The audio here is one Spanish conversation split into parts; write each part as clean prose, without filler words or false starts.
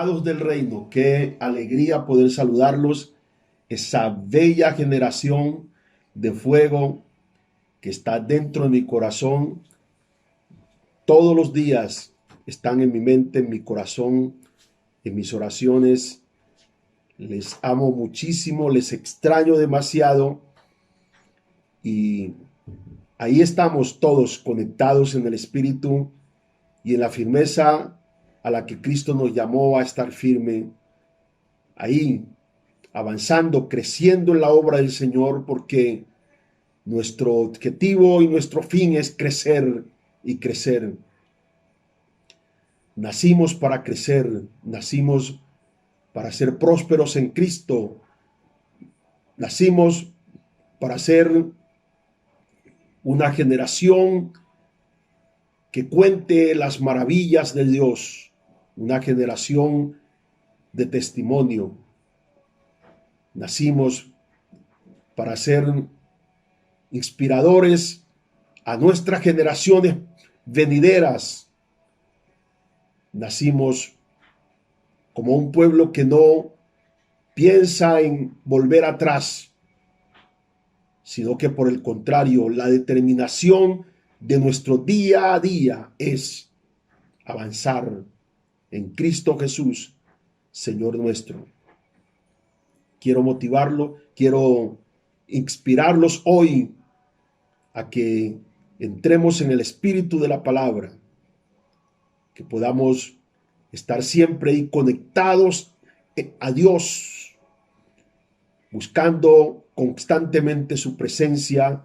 amados del reino, qué alegría poder saludarlos, esa bella generación de fuego que está dentro de mi corazón. Todos los días están en mi mente, en mi corazón, en mis oraciones. Les amo muchísimo, les extraño demasiado y ahí estamos todos conectados en el Espíritu y en la firmeza a la que Cristo nos llamó a estar firme, ahí avanzando, creciendo en la obra del Señor, porque nuestro objetivo y nuestro fin es crecer y crecer. Nacimos para crecer, nacimos para ser prósperos en Cristo, nacimos para ser una generación que cuente las maravillas de Dios, una generación de testimonio. Nacimos para ser inspiradores a nuestras generaciones venideras. Nacimos como un pueblo que no piensa en volver atrás, sino que por el contrario, la determinación de nuestro día a día es avanzar en Cristo Jesús, Señor nuestro. Quiero motivarlo, quiero inspirarlos hoy a que entremos en el espíritu de la palabra, que podamos estar siempre ahí conectados a Dios, buscando constantemente su presencia,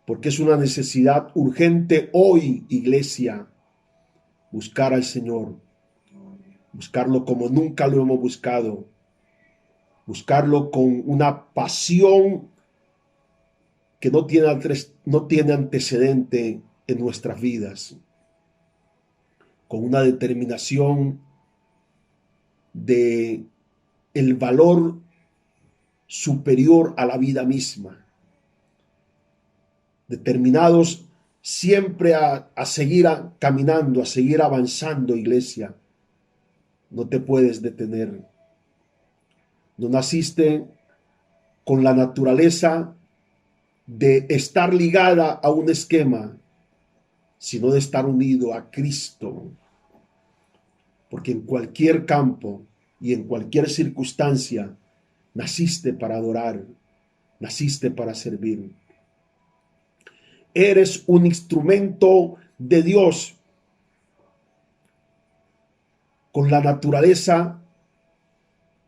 porque es una necesidad urgente hoy, iglesia, buscar al Señor, buscarlo como nunca lo hemos buscado, buscarlo con una pasión que no tiene antecedente en nuestras vidas, con una determinación de el valor superior a la vida misma, determinados siempre a seguir caminando, a seguir avanzando, iglesia. No te puedes detener. No naciste con la naturaleza de estar ligada a un esquema, sino de estar unido a Cristo. Porque en cualquier campo y en cualquier circunstancia naciste para adorar, naciste para servir. Eres un instrumento de Dios con la naturaleza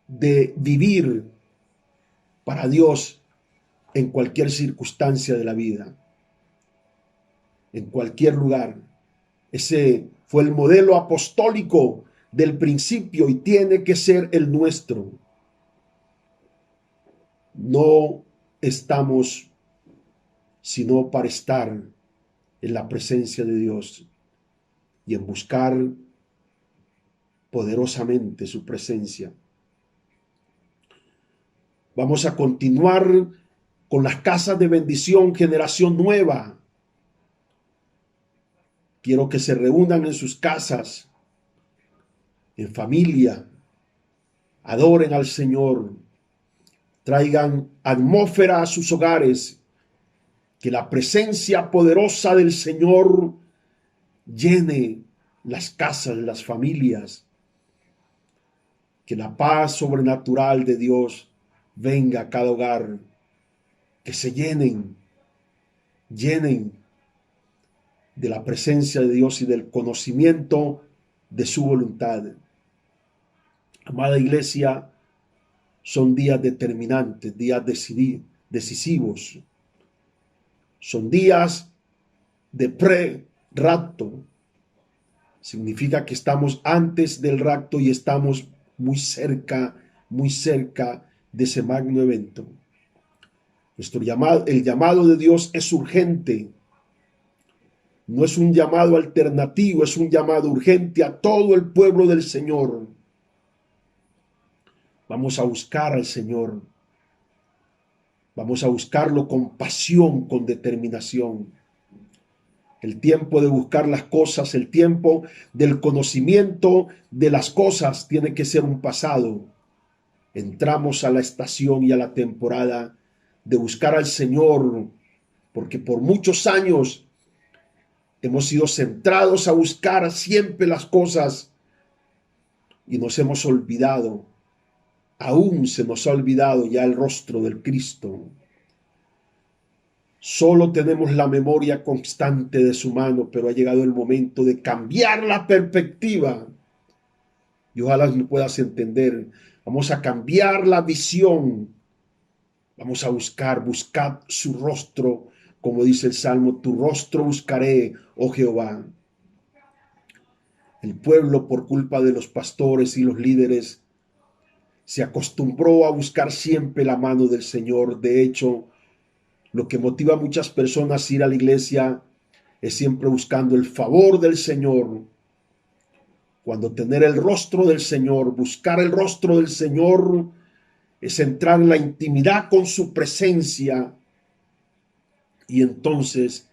de vivir para Dios en cualquier circunstancia de la vida, en cualquier lugar. Ese fue el modelo apostólico del principio y tiene que ser el nuestro. No estamos sino para estar en la presencia de Dios y en buscar poderosamente su presencia. Vamos a continuar con las casas de bendición, generación nueva. Quiero que se reúnan en sus casas, en familia, adoren al Señor, traigan atmósfera a sus hogares, que la presencia poderosa del Señor llene las casas, las familias, que la paz sobrenatural de Dios venga a cada hogar, que se llenen de la presencia de Dios y del conocimiento de su voluntad. Amada iglesia, son días determinantes, días decisivos. Son días de pre-rapto. Significa que estamos antes del rapto y estamos muy cerca de ese magno evento. El llamado de Dios es urgente. No es un llamado alternativo, es un llamado urgente a todo el pueblo del Señor. Vamos a buscar al Señor. Vamos a buscarlo con pasión, con determinación. El tiempo de buscar las cosas, el tiempo del conocimiento de las cosas tiene que ser un pasado. Entramos a la estación y a la temporada de buscar al Señor, porque por muchos años hemos sido centrados a buscar siempre las cosas y nos hemos olvidado, aún se nos ha olvidado ya el rostro del Cristo. Solo tenemos la memoria constante de su mano, pero ha llegado el momento de cambiar la perspectiva. Y ojalá me puedas entender. Vamos a cambiar la visión. Vamos a buscar su rostro, como dice el Salmo, tu rostro buscaré, oh Jehová. El pueblo, por culpa de los pastores y los líderes, se acostumbró a buscar siempre la mano del Señor. De hecho, lo que motiva a muchas personas a ir a la iglesia es siempre buscando el favor del Señor. Cuando tener el rostro del Señor, buscar el rostro del Señor, es entrar en la intimidad con su presencia y entonces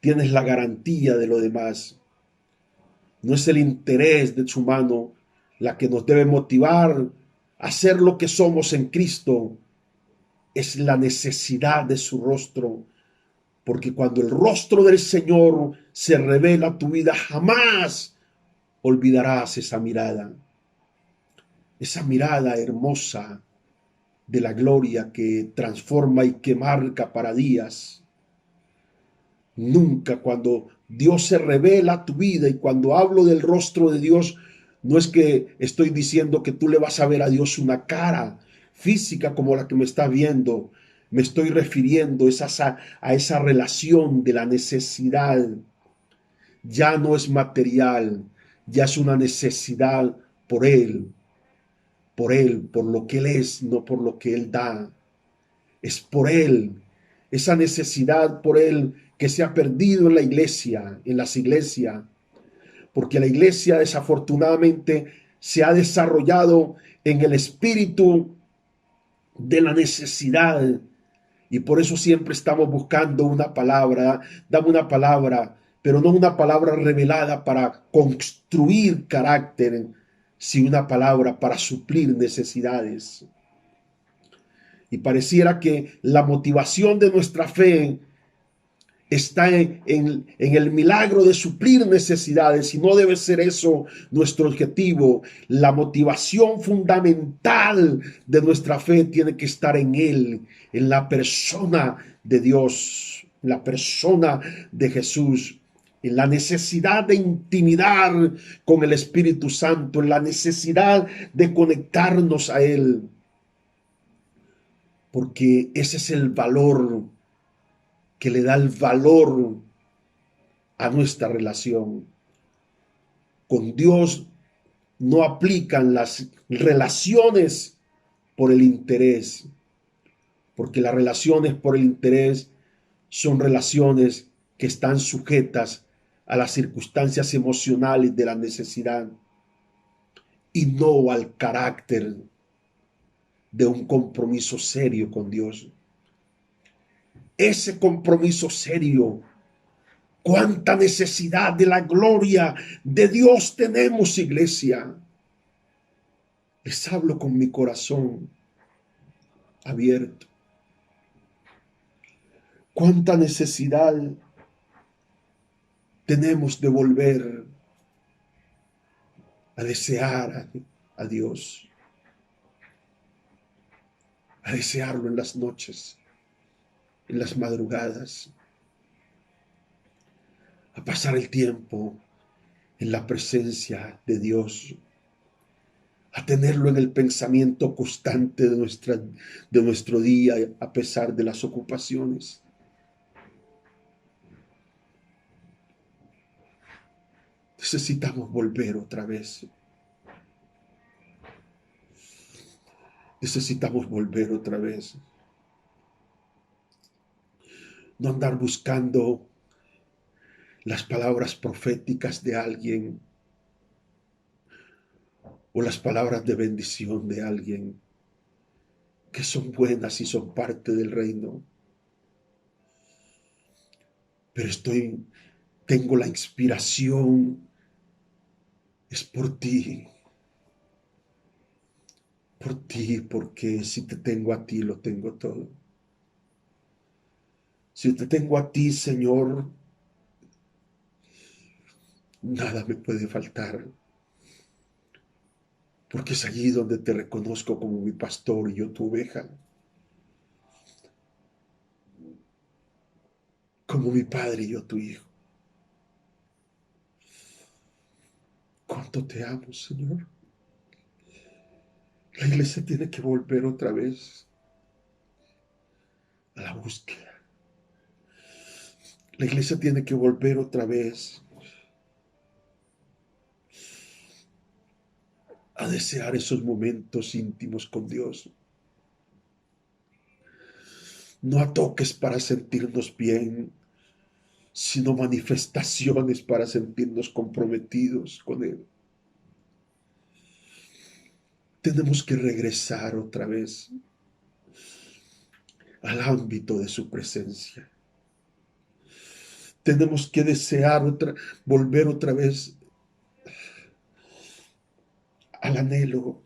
tienes la garantía de lo demás. No es el interés de su mano la que nos debe motivar a ser lo que somos en Cristo, es la necesidad de su rostro, porque cuando el rostro del Señor se revela a tu vida, jamás olvidarás esa mirada hermosa de la gloria que transforma y que marca para días. Nunca cuando Dios se revela a tu vida, y cuando hablo del rostro de Dios, no es que estoy diciendo que tú le vas a ver a Dios una cara física como la que me está viendo. Me estoy refiriendo a esa relación de la necesidad. Ya no es material, ya es una necesidad por Él, por lo que Él es, no por lo que Él da. Es por Él, esa necesidad por Él que se ha perdido en la iglesia, en las iglesias, porque la iglesia desafortunadamente se ha desarrollado en el espíritu de la necesidad y por eso siempre estamos buscando una palabra, dame una palabra, pero no una palabra revelada para construir carácter, sino una palabra para suplir necesidades. Y pareciera que la motivación de nuestra fe está en el milagro de suplir necesidades, y no debe ser eso nuestro objetivo. La motivación fundamental de nuestra fe tiene que estar en Él, en la persona de Dios, la persona de Jesús, en la necesidad de intimidar con el Espíritu Santo, en la necesidad de conectarnos a Él, porque ese es el valor que le da el valor a nuestra relación. Con Dios no aplican las relaciones por el interés, porque las relaciones por el interés son relaciones que están sujetas a las circunstancias emocionales de la necesidad y no al carácter de un compromiso serio con Dios. Ese compromiso serio, cuánta necesidad de la gloria de Dios tenemos, iglesia. Les hablo con mi corazón abierto. Cuánta necesidad tenemos de volver a desear a Dios, a desearlo en las noches, en las madrugadas, a pasar el tiempo en la presencia de Dios, a tenerlo en el pensamiento constante de nuestro día, a pesar de las ocupaciones. Necesitamos volver otra vez. Necesitamos volver otra vez. No andar buscando las palabras proféticas de alguien o las palabras de bendición de alguien, que son buenas y son parte del reino. Pero estoy tengo la inspiración, es por ti, porque si te tengo a ti, lo tengo todo. Si te tengo a ti, Señor, nada me puede faltar, porque es allí donde te reconozco como mi pastor y yo tu oveja, como mi padre y yo tu hijo. ¿Cuánto te amo, Señor? La iglesia tiene que volver otra vez a la búsqueda. La iglesia tiene que volver otra vez a desear esos momentos íntimos con Dios. No a toques para sentirnos bien, sino manifestaciones para sentirnos comprometidos con Él. Tenemos que regresar otra vez al ámbito de su presencia. Tenemos que desear volver otra vez al anhelo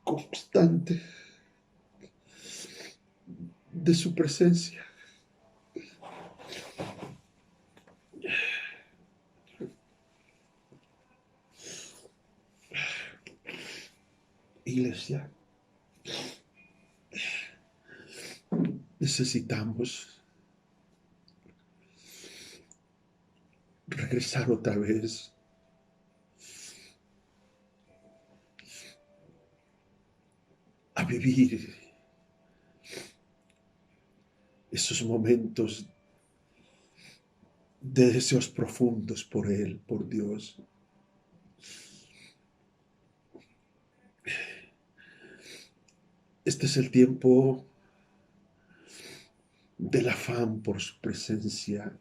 constante de su presencia. Iglesia, necesitamos regresar otra vez a vivir esos momentos de deseos profundos por Él, por Dios. Este es el tiempo del afán por su presencia.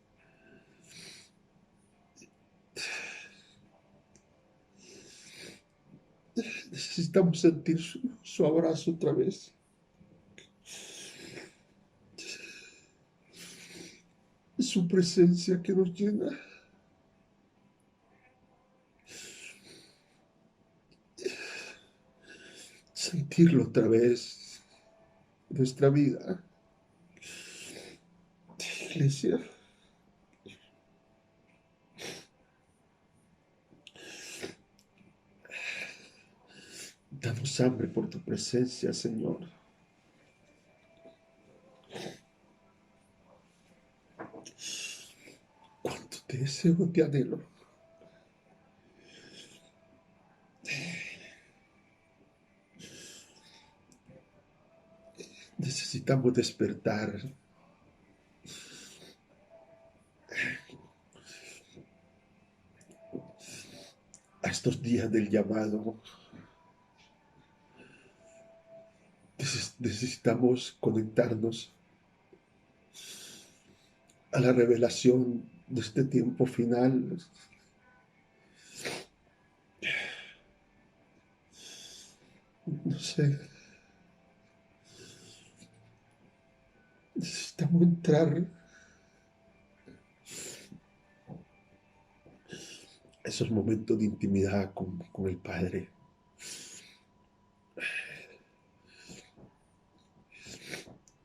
Necesitamos sentir su abrazo otra vez. Su presencia que nos llena. Sentirlo otra vez en nuestra vida. Iglesia, danos hambre por tu presencia, Señor. Cuánto te deseo, te anhelo. Necesitamos despertar a estos días del llamado. Necesitamos conectarnos a la revelación de este tiempo final. No sé, necesitamos entrar a esos momentos de intimidad con el Padre.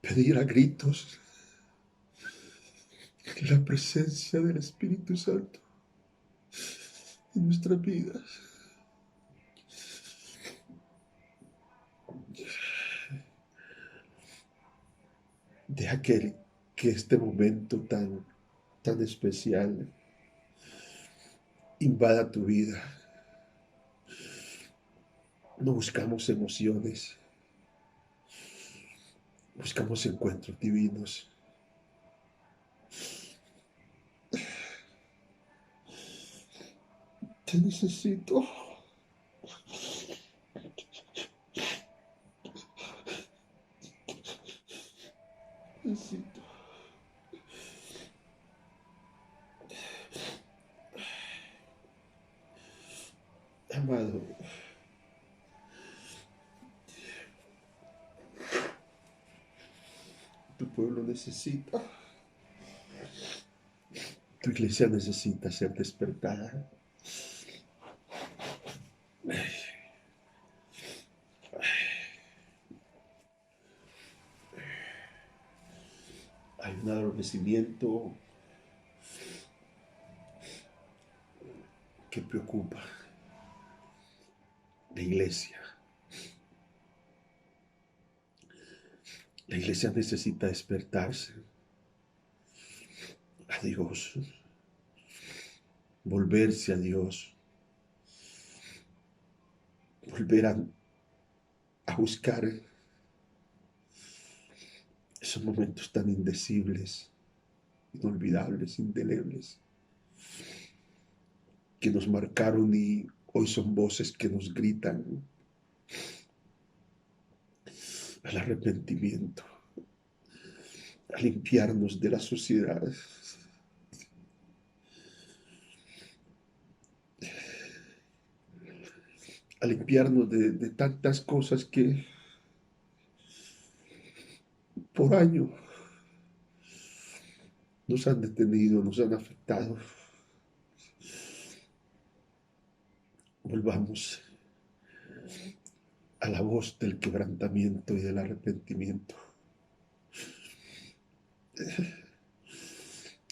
Pedir a gritos la presencia del Espíritu Santo en nuestras vidas. Deja que este momento tan especial invada tu vida. No buscamos emociones, buscamos encuentros divinos. Te necesito. Necesito. Amado, tu pueblo necesita Tu iglesia necesita ser despertada. Hay un adormecimiento que preocupa la iglesia. La iglesia necesita despertarse a Dios, volverse a Dios, volver a buscar esos momentos tan indecibles, inolvidables, indelebles, que nos marcaron y hoy son voces que nos gritan al arrepentimiento, a limpiarnos de la suciedad. A limpiarnos de tantas cosas que por años nos han detenido, nos han afectado. Volvamos a la voz del quebrantamiento y del arrepentimiento.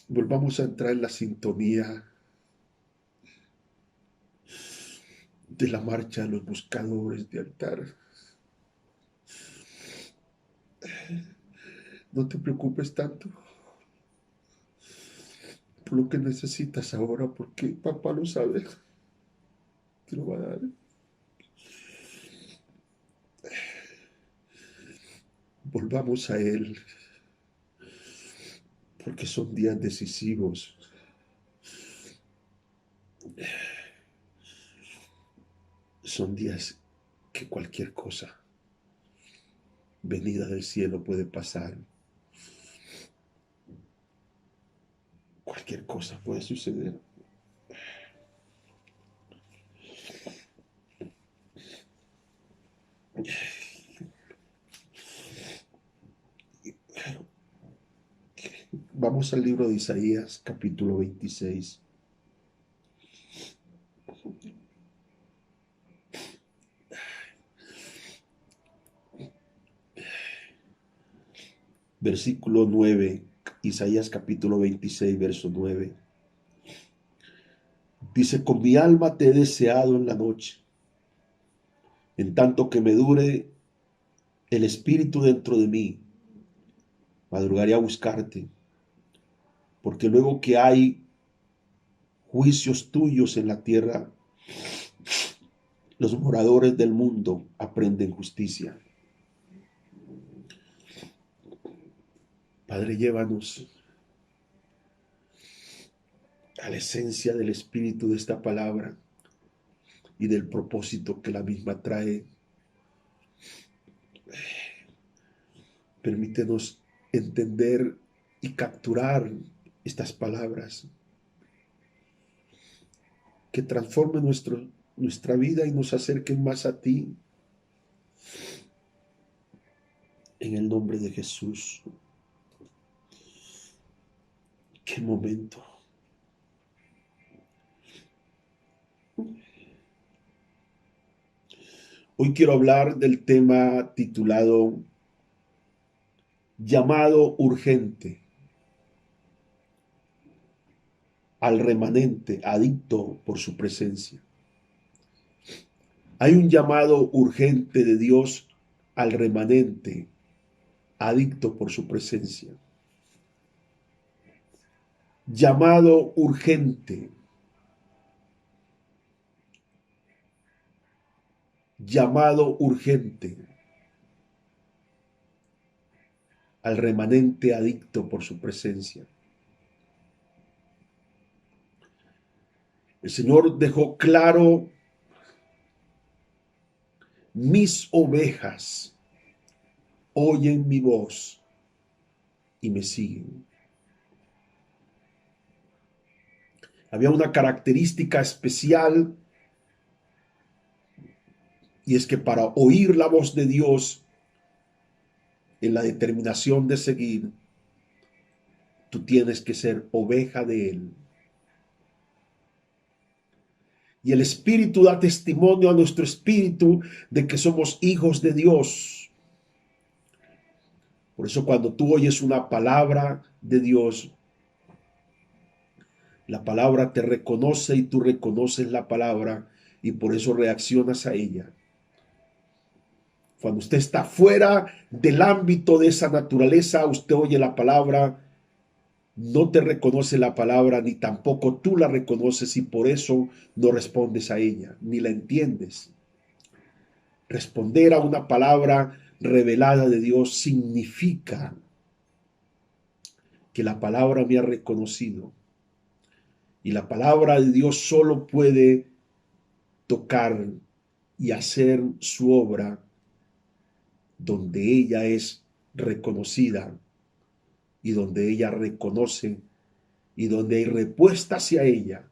Volvamos a entrar en la sintonía de la marcha de los buscadores de altar. No te preocupes tanto por lo que necesitas ahora, porque papá lo sabe, te lo va a dar. Volvamos a Él, porque son días decisivos. Son días que cualquier cosa venida del cielo puede pasar. Cualquier cosa puede suceder. Vamos al libro de Isaías, capítulo 26. Versículo 9, Isaías capítulo 26, verso 9. Dice: con mi alma te he deseado en la noche, en tanto que me dure el espíritu dentro de mí, madrugaré a buscarte, porque luego que hay juicios tuyos en la tierra, los moradores del mundo aprenden justicia. Padre, llévanos a la esencia del espíritu de esta palabra y del propósito que la misma trae. Permítenos entender y capturar estas palabras que transformen nuestra vida y nos acerquen más a ti. En el nombre de Jesús. ¡Qué momento! Hoy quiero hablar del tema titulado Llamado urgente al remanente adicto por su presencia. Hay un llamado urgente de Dios al remanente adicto por su presencia. Llamado urgente. Llamado urgente al remanente adicto por su presencia. El Señor dejó claro: mis ovejas oyen mi voz y me siguen. Había una característica especial, y es que para oír la voz de Dios en la determinación de seguir, tú tienes que ser oveja de Él. Y el Espíritu da testimonio a nuestro espíritu de que somos hijos de Dios. Por eso cuando tú oyes una palabra de Dios, la palabra te reconoce y tú reconoces la palabra y por eso reaccionas a ella. Cuando usted está fuera del ámbito de esa naturaleza, usted oye la palabra, no te reconoce la palabra, ni tampoco tú la reconoces y por eso no respondes a ella, ni la entiendes. Responder a una palabra revelada de Dios significa que la palabra me ha reconocido. Y la palabra de Dios solo puede tocar y hacer su obra donde ella es reconocida y donde ella reconoce y donde hay respuesta hacia ella.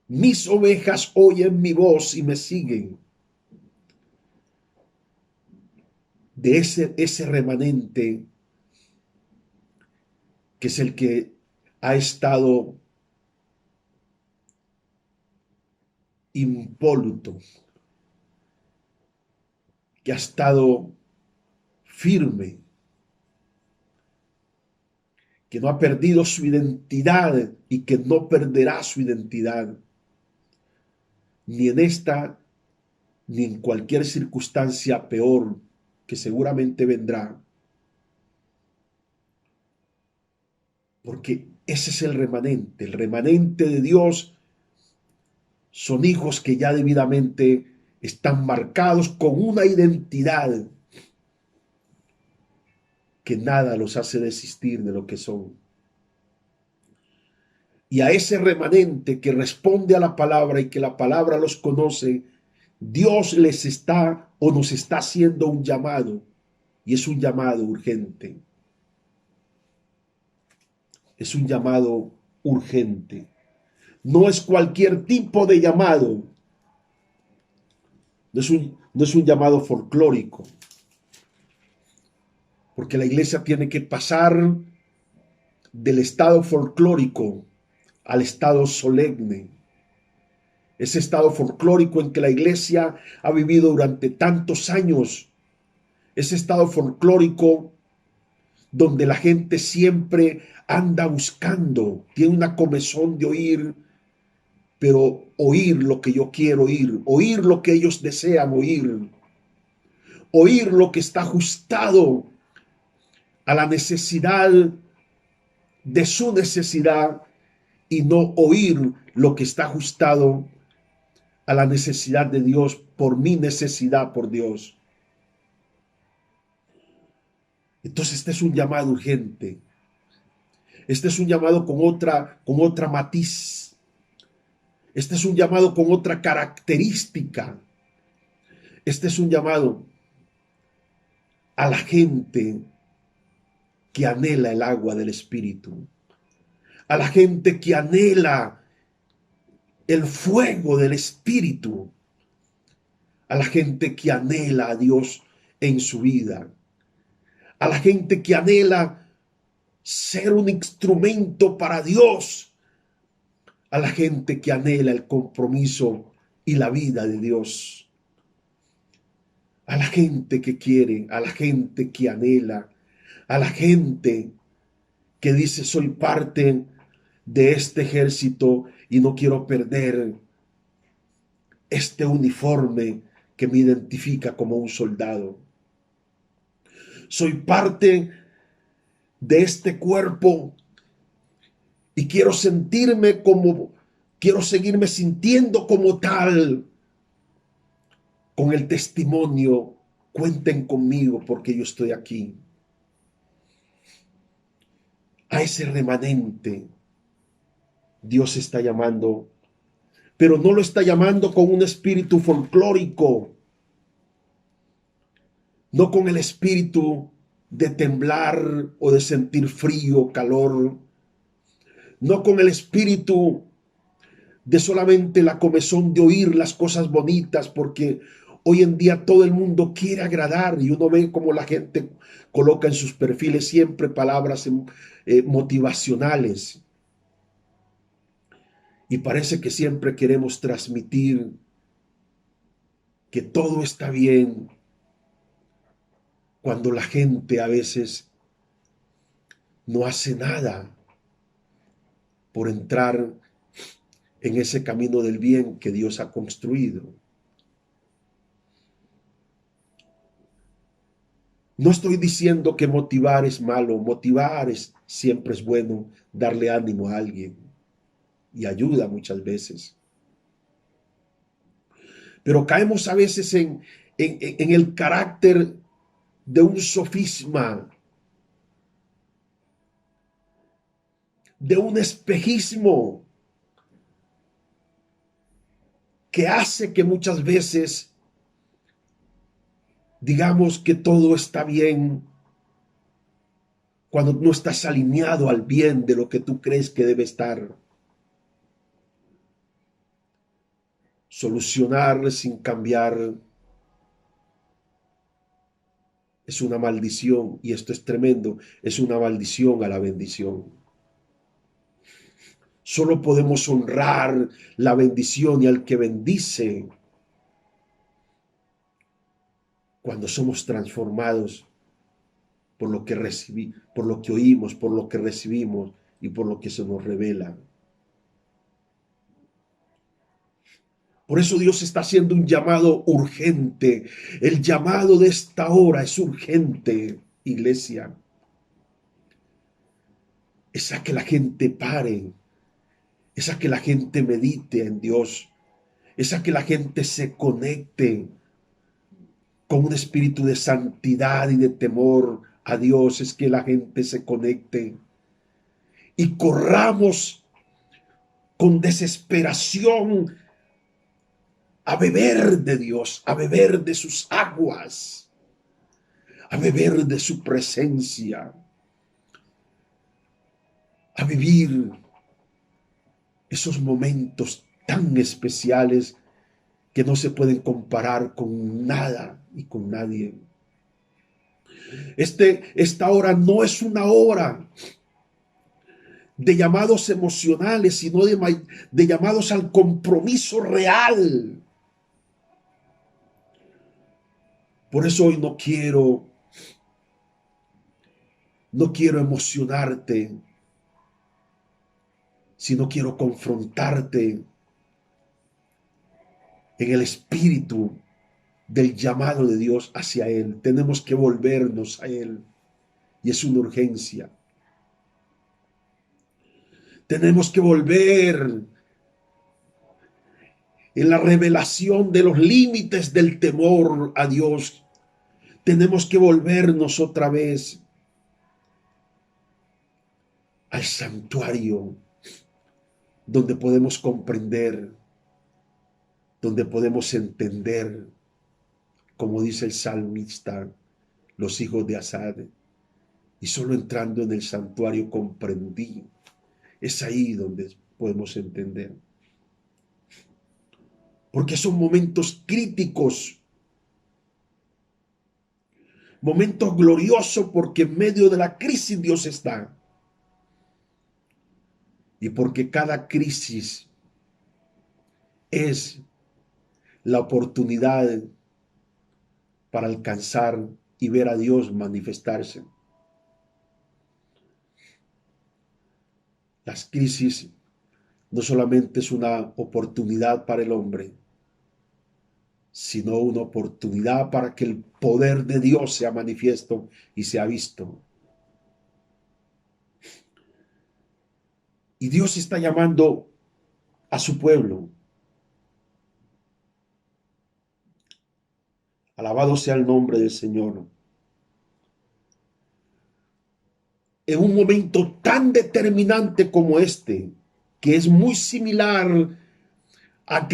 Mis ovejas oyen mi voz y me siguen. De ese remanente que es el que ha estado impoluto, que ha estado firme, que no ha perdido su identidad y que no perderá su identidad, ni en esta, ni en cualquier circunstancia peor que seguramente vendrá. Porque ese es el remanente de Dios son hijos que ya debidamente están marcados con una identidad que nada los hace desistir de lo que son. Y a ese remanente que responde a la palabra y que la palabra los conoce, Dios les está o nos está haciendo un llamado, y es un llamado urgente. Es un llamado urgente. No es cualquier tipo de llamado. No es un llamado folclórico. Porque la iglesia tiene que pasar del estado folclórico al estado solemne. Ese estado folclórico en que la iglesia ha vivido durante tantos años. Ese estado folclórico donde la gente siempre anda buscando, tiene una comezón de oír, pero oír lo que yo quiero oír lo que ellos desean oír lo que está ajustado a la necesidad de su necesidad y no oír lo que está ajustado a la necesidad de Dios por mi necesidad por Dios. Entonces este es un llamado urgente. Este es un llamado con otra matiz. Este es un llamado con otra característica. Este es un llamado a la gente que anhela el agua del Espíritu. A la gente que anhela el fuego del Espíritu. A la gente que anhela a Dios en su vida. A la gente que anhela ser un instrumento para Dios. A la gente que anhela el compromiso y la vida de Dios. A la gente que quiere, a la gente que anhela, a la gente que dice soy parte de este ejército y no quiero perder este uniforme que me identifica como un soldado. Soy parte de este cuerpo y quiero seguirme sintiendo como tal. Con el testimonio, cuenten conmigo porque yo estoy aquí. A ese remanente Dios está llamando, pero no lo está llamando con un espíritu folclórico, no con el espíritu de temblar o de sentir frío, calor, no con el espíritu de solamente la comezón de oír las cosas bonitas, porque hoy en día todo el mundo quiere agradar y uno ve cómo la gente coloca en sus perfiles siempre palabras motivacionales. Y parece que siempre queremos transmitir que todo está bien, cuando la gente a veces no hace nada por entrar en ese camino del bien que Dios ha construido. No estoy diciendo que motivar es malo, siempre es bueno, darle ánimo a alguien y ayuda muchas veces. Pero caemos a veces en el carácter de un sofisma, de un espejismo que hace que muchas veces digamos que todo está bien cuando no estás alineado al bien de lo que tú crees que debe estar. Solucionar sin cambiar es una maldición, y esto es tremendo, es una maldición a la bendición. Solo podemos honrar la bendición y al que bendice cuando somos transformados por lo que por lo que oímos, por lo que recibimos y por lo que se nos revela. Por eso Dios está haciendo un llamado urgente. El llamado de esta hora es urgente, iglesia. Es a que la gente pare, es a que la gente medite en Dios, es a que la gente se conecte con un espíritu de santidad y de temor a Dios, es que la gente se conecte y corramos con desesperación a beber de Dios, a beber de sus aguas, a beber de su presencia, a vivir esos momentos tan especiales que no se pueden comparar con nada y con nadie. Esta hora no es una hora de llamados emocionales, sino de llamados al compromiso real. Por eso hoy no quiero emocionarte, sino quiero confrontarte en el espíritu del llamado de Dios hacia Él. Tenemos que volvernos a Él y es una urgencia. Tenemos que volver en la revelación de los límites del temor a Dios. Tenemos que volvernos otra vez al santuario donde podemos comprender, donde podemos entender, como dice el salmista, los hijos de Asad, y solo entrando en el santuario comprendí. Es ahí donde podemos entender. Porque son momentos críticos, momentos gloriosos, porque en medio de la crisis Dios está. Y porque cada crisis es la oportunidad para alcanzar y ver a Dios manifestarse. Las crisis no solamente es una oportunidad para el hombre, sino una oportunidad para que el poder de Dios sea manifiesto y sea visto. Y Dios está llamando a su pueblo. Alabado sea el nombre del Señor. En un momento tan determinante como este, que es muy similar al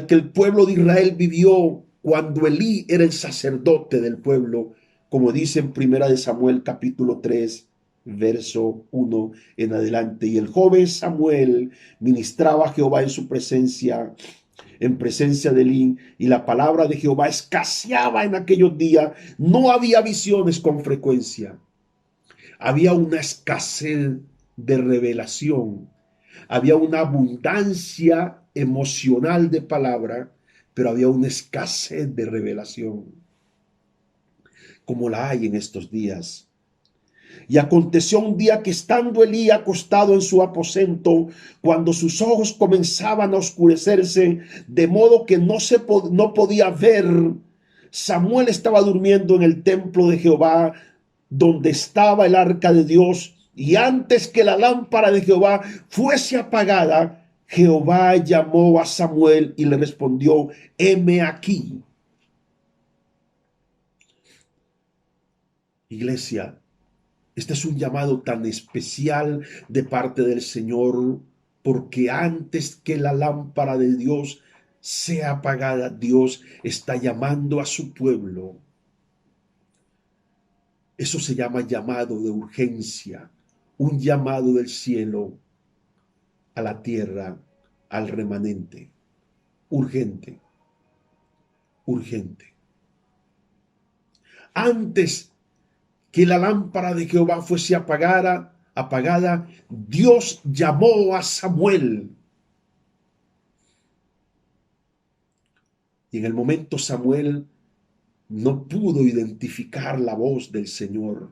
que el pueblo de Israel vivió cuando Elí era el sacerdote del pueblo, como dice en 1 Samuel capítulo 3, verso 1 en adelante. Y el joven Samuel ministraba a Jehová en su presencia, en presencia de Elí, y la palabra de Jehová escaseaba en aquellos días. No había visiones con frecuencia. Había una escasez de revelación. Había una abundancia emocional de palabra, pero había una escasez de revelación, como la hay en estos días. Y aconteció un día que estando Elí acostado en su aposento, cuando sus ojos comenzaban a oscurecerse, de modo que no podía ver, Samuel estaba durmiendo en el templo de Jehová, donde estaba el arca de Dios, y antes que la lámpara de Jehová fuese apagada, Jehová llamó a Samuel y le respondió: heme aquí. Iglesia, este es un llamado tan especial de parte del Señor, porque antes que la lámpara de Dios sea apagada, Dios está llamando a su pueblo. Eso se llama llamado de urgencia, un llamado del cielo a la tierra, al remanente. Urgente, urgente. Antes que la lámpara de Jehová fuese apagada, Dios llamó a Samuel. Y en el momento Samuel no pudo identificar la voz del Señor.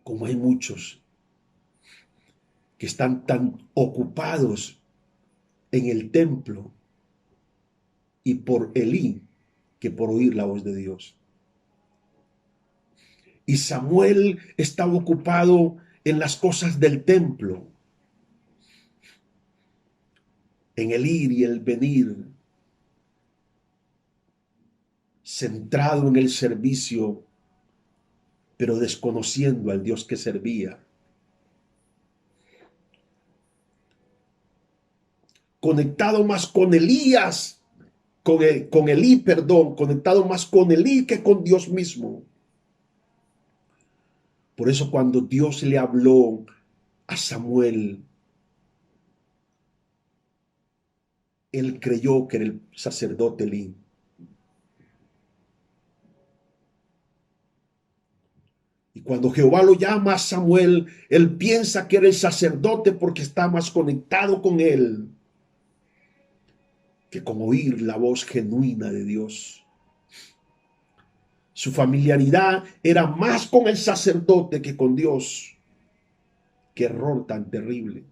Como hay muchos que están tan ocupados en el templo y por Elí que por oír la voz de Dios. Y Samuel estaba ocupado en las cosas del templo, en el ir y el venir, centrado en el servicio, pero desconociendo al Dios que servía. Conectado más con Elías, con Elí, conectado más con Elí que con Dios mismo. Por eso cuando Dios le habló a Samuel, él creyó que era el sacerdote Elí. Y cuando Jehová lo llama a Samuel, él piensa que era el sacerdote porque está más conectado con él que con oír la voz genuina de Dios. Su familiaridad era más con el sacerdote que con Dios. Qué error tan terrible.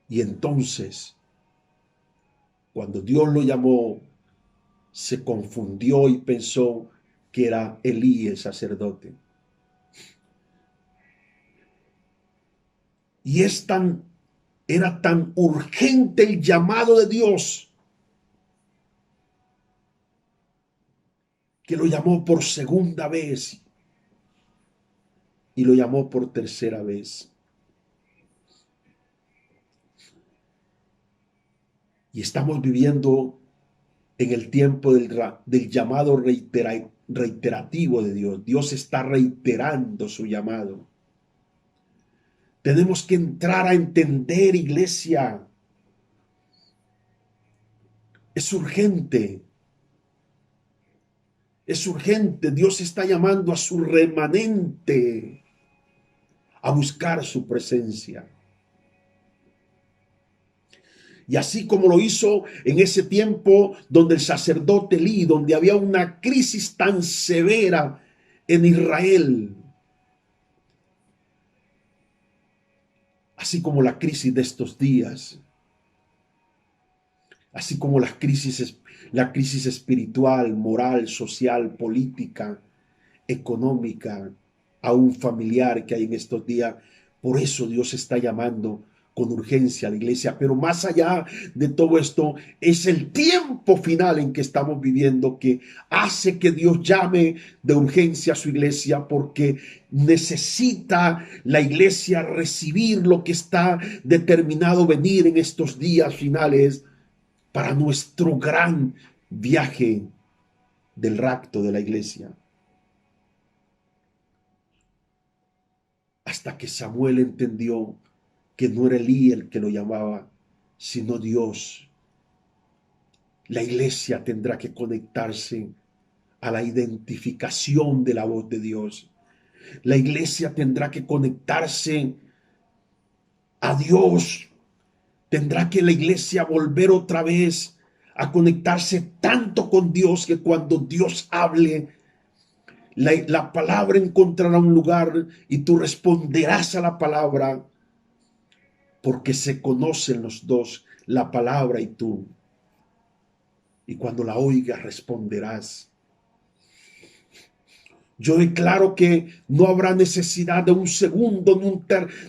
Y entonces, cuando Dios lo llamó, se confundió y pensó que era Elí el sacerdote. Y era tan urgente el llamado de Dios que lo llamó por segunda vez y lo llamó por tercera vez. Y estamos viviendo en el tiempo del llamado reiterativo de Dios. Dios está reiterando su llamado. Tenemos que entrar a entender, iglesia. Es urgente. Es urgente. Dios está llamando a su remanente a buscar su presencia. Y así como lo hizo en ese tiempo donde el sacerdote Elí, donde había una crisis tan severa en Israel, así como la crisis de estos días, así como la crisis espiritual, moral, social, política, económica, aún familiar que hay en estos días. Por eso Dios está llamando con urgencia a la iglesia. Pero más allá de todo esto, es el tiempo final en que estamos viviendo que hace que Dios llame de urgencia a su iglesia, porque necesita la iglesia recibir lo que está determinado venir en estos días finales para nuestro gran viaje del rapto de la iglesia. Hasta que Samuel entendió que no era Elí el que lo llamaba, sino Dios. La iglesia tendrá que conectarse a la identificación de la voz de Dios. La iglesia tendrá que conectarse a Dios. Tendrá que la iglesia volver otra vez a conectarse tanto con Dios que cuando Dios hable, la palabra encontrará un lugar y tú responderás a la palabra, porque se conocen los dos, la palabra y tú. Y cuando la oigas responderás. Yo declaro que no habrá necesidad de un segundo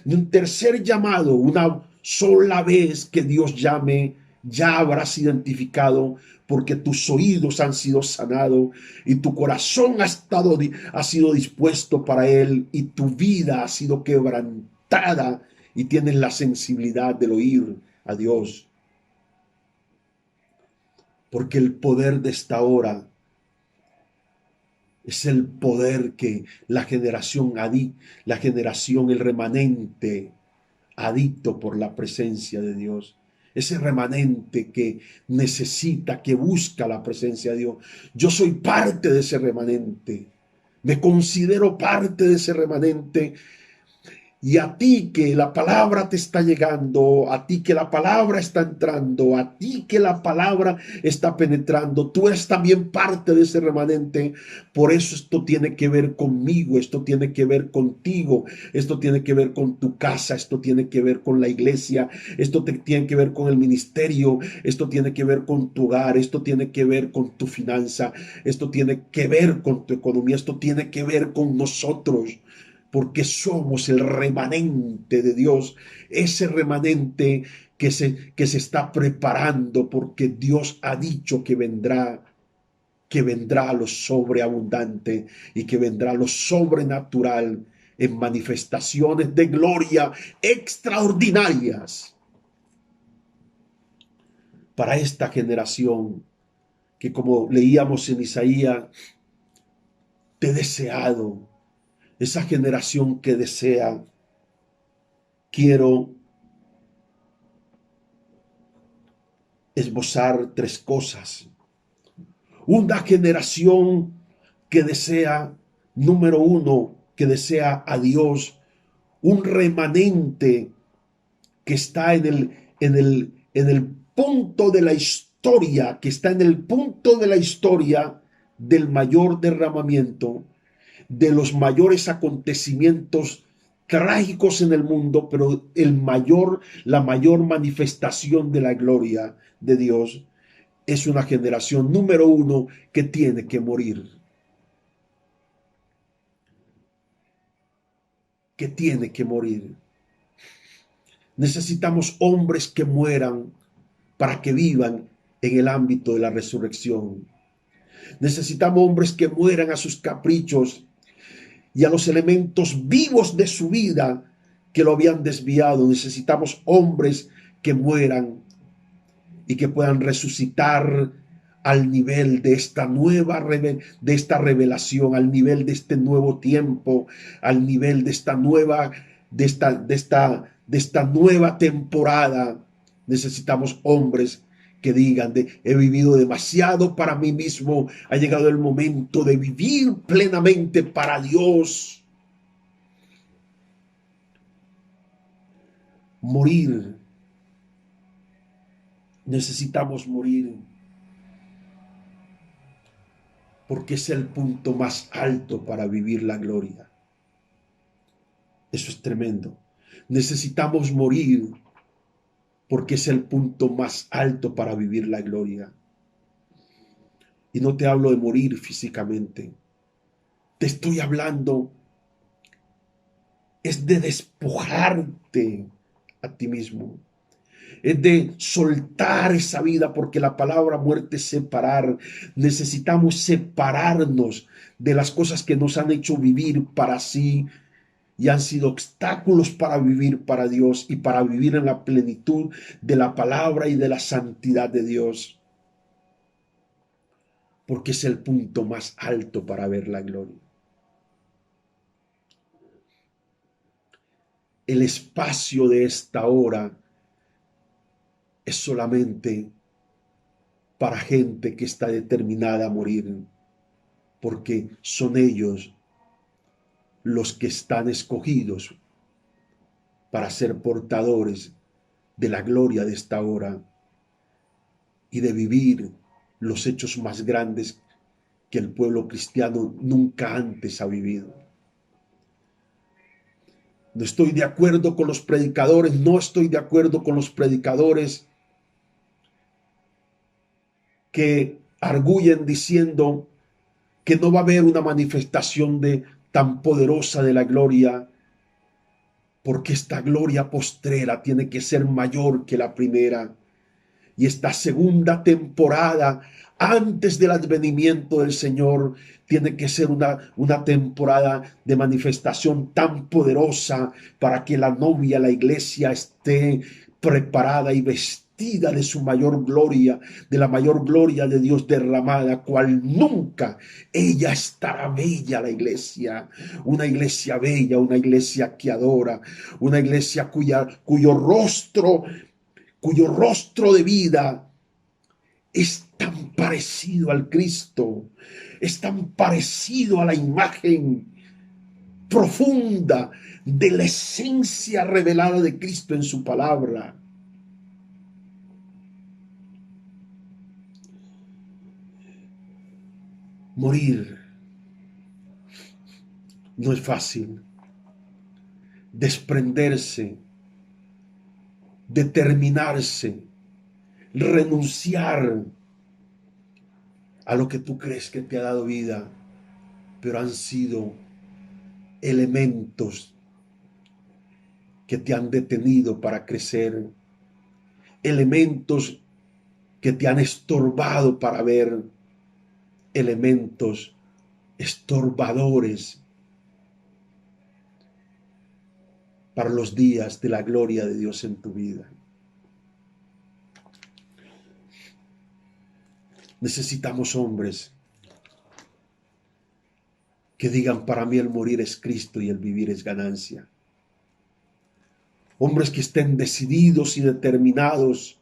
ni un tercer llamado. Una sola vez que Dios llame, ya habrás identificado, porque tus oídos han sido sanados y tu corazón ha sido dispuesto para Él y tu vida ha sido quebrantada y tienes la sensibilidad del oír a Dios. Porque el poder de esta hora es el poder que la generación, el remanente adicto por la presencia de Dios. Ese remanente que necesita, que busca la presencia de Dios. Yo soy parte de ese remanente. Me considero parte de ese remanente. Y a ti que la palabra te está llegando, a ti que la palabra está entrando, a ti que la palabra está penetrando, tú eres también parte de ese remanente. Por eso esto tiene que ver conmigo, esto tiene que ver contigo, esto tiene que ver con tu casa, esto tiene que ver con la iglesia, esto tiene que ver con el ministerio, esto tiene que ver con tu hogar, esto tiene que ver con tu finanza, esto tiene que ver con tu economía, esto tiene que ver con nosotros. Porque somos el remanente de Dios, ese remanente que se está preparando, porque Dios ha dicho que vendrá a lo sobreabundante y que vendrá a lo sobrenatural en manifestaciones de gloria extraordinarias para esta generación que, como leíamos en Isaías, te he deseado. Esa generación que desea, quiero esbozar tres cosas. Una generación que desea, número uno, que desea a Dios, un remanente que está en el punto de la historia, que está en el punto de la historia del mayor derramamiento, de los mayores acontecimientos trágicos en el mundo, pero la mayor manifestación de la gloria de Dios es una generación número uno que tiene que morir. Que tiene que morir. Necesitamos hombres que mueran para que vivan en el ámbito de la resurrección. Necesitamos hombres que mueran a sus caprichos y a los elementos vivos de su vida que lo habían desviado. Necesitamos hombres que mueran y que puedan resucitar al nivel de esta revelación, al nivel de este nuevo tiempo, al nivel de esta nueva temporada. Necesitamos hombres que digan, he vivido demasiado para mí mismo, ha llegado el momento de vivir plenamente para Dios. Morir. Necesitamos morir. Porque es el punto más alto para vivir la gloria. Eso es tremendo. Necesitamos morir porque es el punto más alto para vivir la gloria. Y no te hablo de morir físicamente. Te estoy hablando, es de despojarte a ti mismo. Es de soltar esa vida, porque la palabra muerte es separar. Necesitamos separarnos de las cosas que nos han hecho vivir para sí y han sido obstáculos para vivir para Dios y para vivir en la plenitud de la palabra y de la santidad de Dios. Porque es el punto más alto para ver la gloria. El espacio de esta hora es solamente para gente que está determinada a morir. porque son ellos los que están escogidos para ser portadores de la gloria de esta hora y de vivir los hechos más grandes que el pueblo cristiano nunca antes ha vivido. No estoy de acuerdo con los predicadores, no estoy de acuerdo con los predicadores que arguyen diciendo que no va a haber una manifestación tan poderosa de la gloria, porque esta gloria postrera tiene que ser mayor que la primera. Y esta segunda temporada, antes del advenimiento del Señor, tiene que ser una temporada de manifestación tan poderosa para que la novia, la iglesia, esté preparada y vestida de su mayor gloria, de la mayor gloria de Dios derramada, cual nunca. Ella estará bella, la iglesia, una iglesia bella, una iglesia que adora, una iglesia cuyo rostro de vida es tan parecido al Cristo, es tan parecido a la imagen profunda de la esencia revelada de Cristo en su palabra. Morir no es fácil. Desprenderse, determinarse, renunciar a lo que tú crees que te ha dado vida, pero han sido elementos que te han detenido para crecer, elementos que te han estorbado para ver, elementos estorbadores para los días de la gloria de Dios en tu vida. Necesitamos hombres que digan: para mí el morir es Cristo y el vivir es ganancia. Hombres que estén decididos y determinados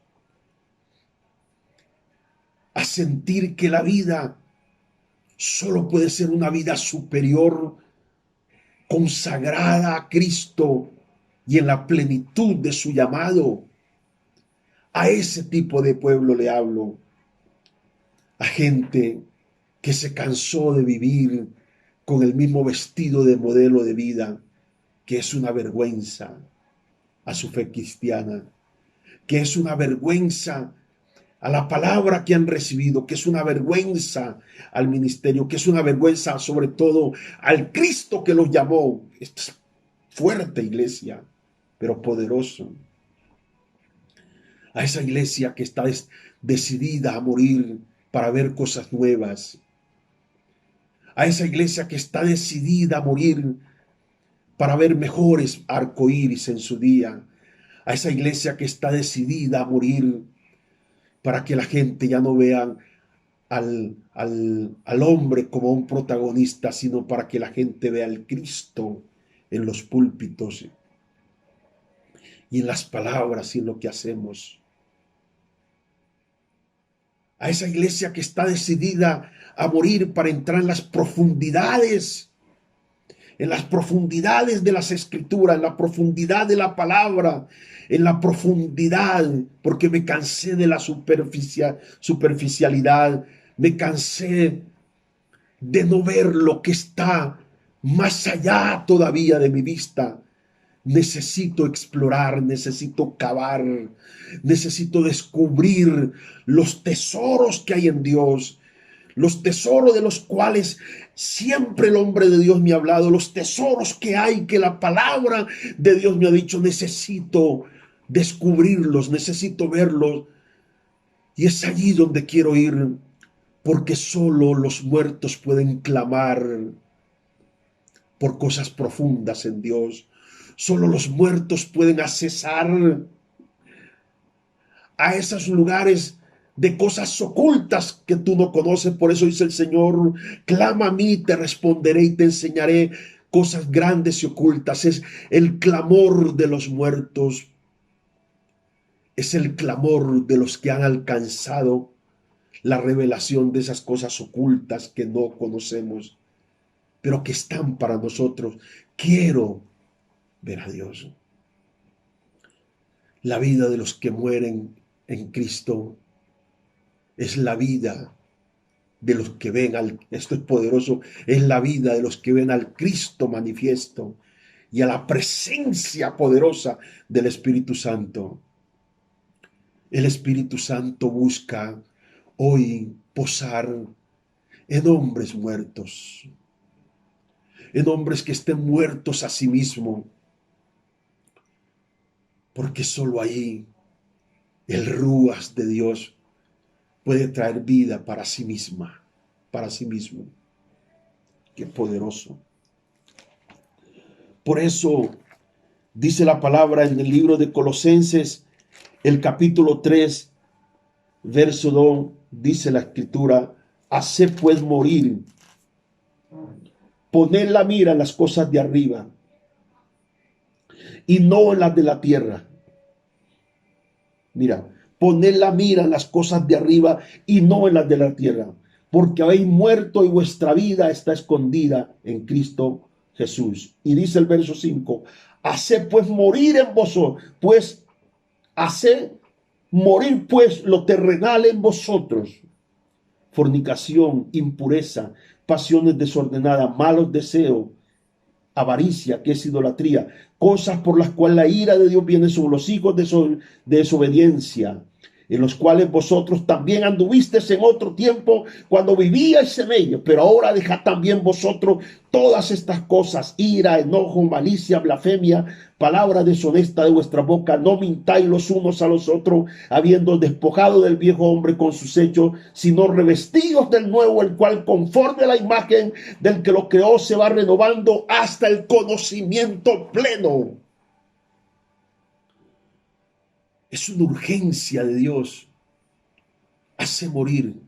a sentir que la vida solo puede ser una vida superior, consagrada a Cristo y en la plenitud de su llamado. A ese tipo de pueblo le hablo. A gente que se cansó de vivir con el mismo vestido de modelo de vida, que es una vergüenza a su fe cristiana, que es una vergüenza a la palabra que han recibido, que es una vergüenza al ministerio, que es una vergüenza sobre todo al Cristo que los llamó. Esto es fuerte, iglesia, pero poderoso. A esa iglesia que está decidida a morir para ver cosas nuevas. A esa iglesia que está decidida a morir para ver mejores arcoíris en su día. A esa iglesia que está decidida a morir para que la gente ya no vea al hombre como un protagonista, sino para que la gente vea al Cristo en los púlpitos y en las palabras y en lo que hacemos. A esa iglesia que está decidida a morir para entrar en las profundidades de las Escrituras, en la profundidad de la palabra, en la profundidad, porque me cansé de la superficialidad, me cansé de no ver lo que está más allá todavía de mi vista. Necesito explorar, necesito cavar, necesito descubrir los tesoros que hay en Dios, los tesoros de los cuales siempre el hombre de Dios me ha hablado, los tesoros que hay, que la palabra de Dios me ha dicho. Necesito descubrirlos, necesito verlos. Y es allí donde quiero ir, porque solo los muertos pueden clamar por cosas profundas en Dios. Solo los muertos pueden accesar a esos lugares de cosas ocultas que tú no conoces. Por eso dice el Señor: clama a mí, te responderé y te enseñaré cosas grandes y ocultas. Es el clamor de los muertos. Es el clamor de los que han alcanzado la revelación de esas cosas ocultas que no conocemos, pero que están para nosotros. Quiero ver a Dios. La vida de los que mueren en Cristo es la vida de los que ven esto es poderoso, es la vida de los que ven al Cristo manifiesto y a la presencia poderosa del Espíritu Santo. El Espíritu Santo busca hoy posar en hombres muertos, en hombres que estén muertos a sí mismos, porque solo ahí el Ruas de Dios puede traer vida para sí misma, para sí mismo. Qué poderoso. Por eso dice la palabra en el libro de Colosenses, el capítulo 3, verso 2, dice la escritura: haced pues morir, poned la mira en las cosas de arriba y no en las de la tierra. Mira, poned la mira en las cosas de arriba y no en las de la tierra, porque habéis muerto y vuestra vida está escondida en Cristo Jesús. Y dice el verso 5, haced pues morir en vosotros, pues haced morir pues lo terrenal en vosotros: fornicación, impureza, pasiones desordenadas, malos deseos, avaricia, que es idolatría, cosas por las cuales la ira de Dios viene sobre los hijos de desobediencia, en los cuales vosotros también anduvisteis en otro tiempo cuando vivíais en ellos, pero ahora dejad también vosotros todas estas cosas: ira, enojo, malicia, blasfemia, palabra deshonesta de vuestra boca. No mintáis los unos a los otros, habiendo despojado del viejo hombre con sus hechos, sino revestidos del nuevo, el cual conforme a la imagen del que lo creó se va renovando hasta el conocimiento pleno. Es una urgencia de Dios. Hace morir.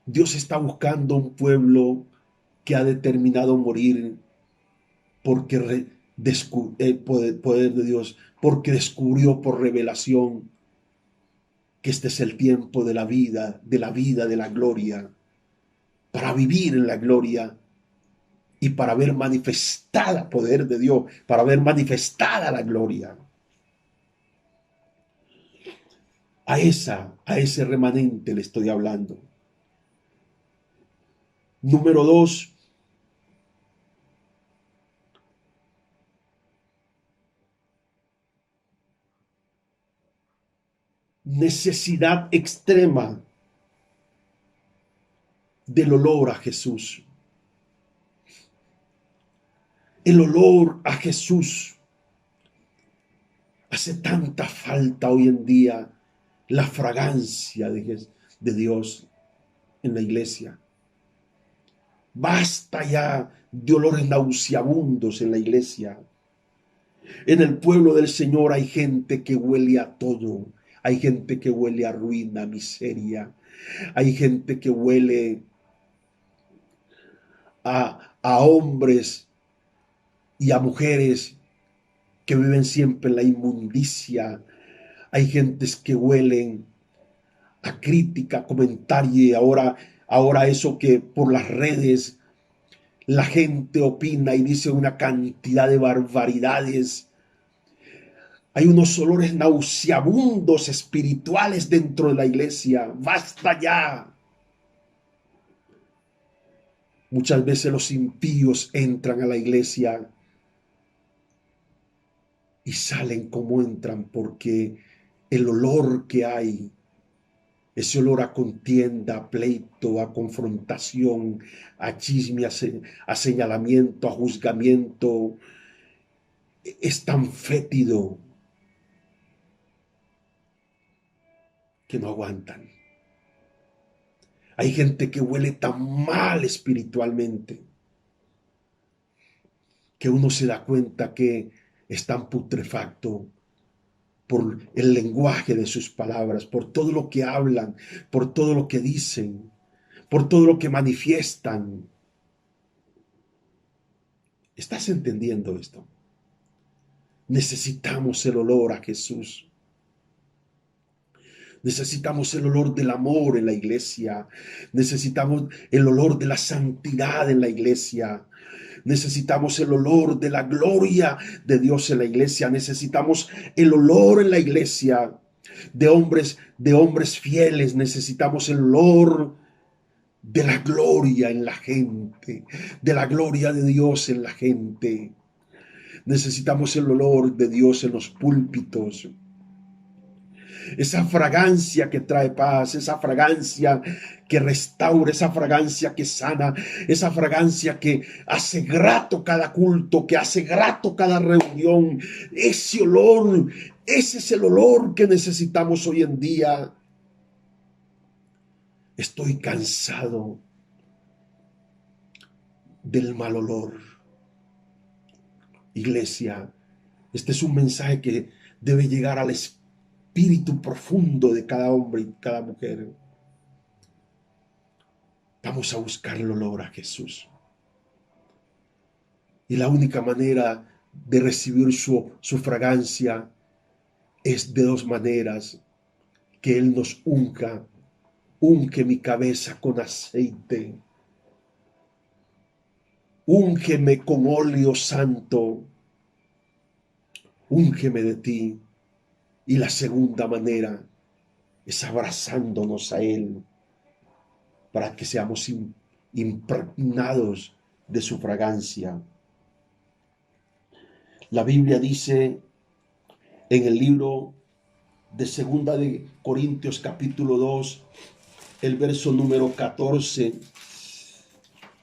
Dios está buscando un pueblo que ha determinado morir porque el poder de Dios, porque descubrió por revelación que este es el tiempo de la vida, de la gloria, para vivir en la gloria y para ver manifestada el poder de Dios, para ver manifestada la gloria. A ese remanente le estoy hablando. Número 2, necesidad extrema del olor a Jesús. El olor a Jesús. Hace tanta falta hoy en día la fragancia de Dios en la iglesia. Basta ya de olores nauseabundos en la iglesia. En el pueblo del Señor hay gente que huele a todo. Hay gente que huele a ruina, miseria. Hay gente que huele a hombres y a mujeres que viven siempre en la inmundicia. Hay gentes que huelen a crítica, comentario, y ahora eso que por las redes la gente opina y dice una cantidad de barbaridades. Hay unos olores nauseabundos espirituales dentro de la iglesia. Basta ya. Muchas veces los impíos entran a la iglesia y salen como entran, porque el olor que hay, ese olor a contienda, a pleito, a confrontación, a chisme, a señalamiento, a juzgamiento, es tan fétido que no aguantan. Hay gente que huele tan mal espiritualmente que uno se da cuenta que están putrefacto por el lenguaje de sus palabras, por todo lo que hablan, por todo lo que dicen, por todo lo que manifiestan. ¿Estás entendiendo esto? Necesitamos el olor a Jesús. Necesitamos el olor del amor en la iglesia. Necesitamos el olor de la santidad en la iglesia. Necesitamos el olor de la gloria de Dios en la iglesia. Necesitamos el olor en la iglesia de hombres fieles. Necesitamos el olor de la gloria en la gente, de la gloria de Dios en la gente. Necesitamos el olor de Dios en los púlpitos. Esa fragancia que trae paz, esa fragancia que restaura, esa fragancia que sana, esa fragancia que hace grato cada culto, que hace grato cada reunión. Ese olor, ese es el olor que necesitamos hoy en día. Estoy cansado del mal olor. Iglesia, este es un mensaje que debe llegar al espíritu profundo de cada hombre y cada mujer. Vamos a buscar el olor a Jesús. Y la única manera de recibir su fragancia es de dos maneras: que Él nos unja. Unge mi cabeza con aceite. Úngeme con óleo santo. Úngeme de ti. Y la segunda manera es abrazándonos a Él para que seamos impregnados de su fragancia. La Biblia dice en el libro de Segunda de Corintios capítulo 2, el verso número 14,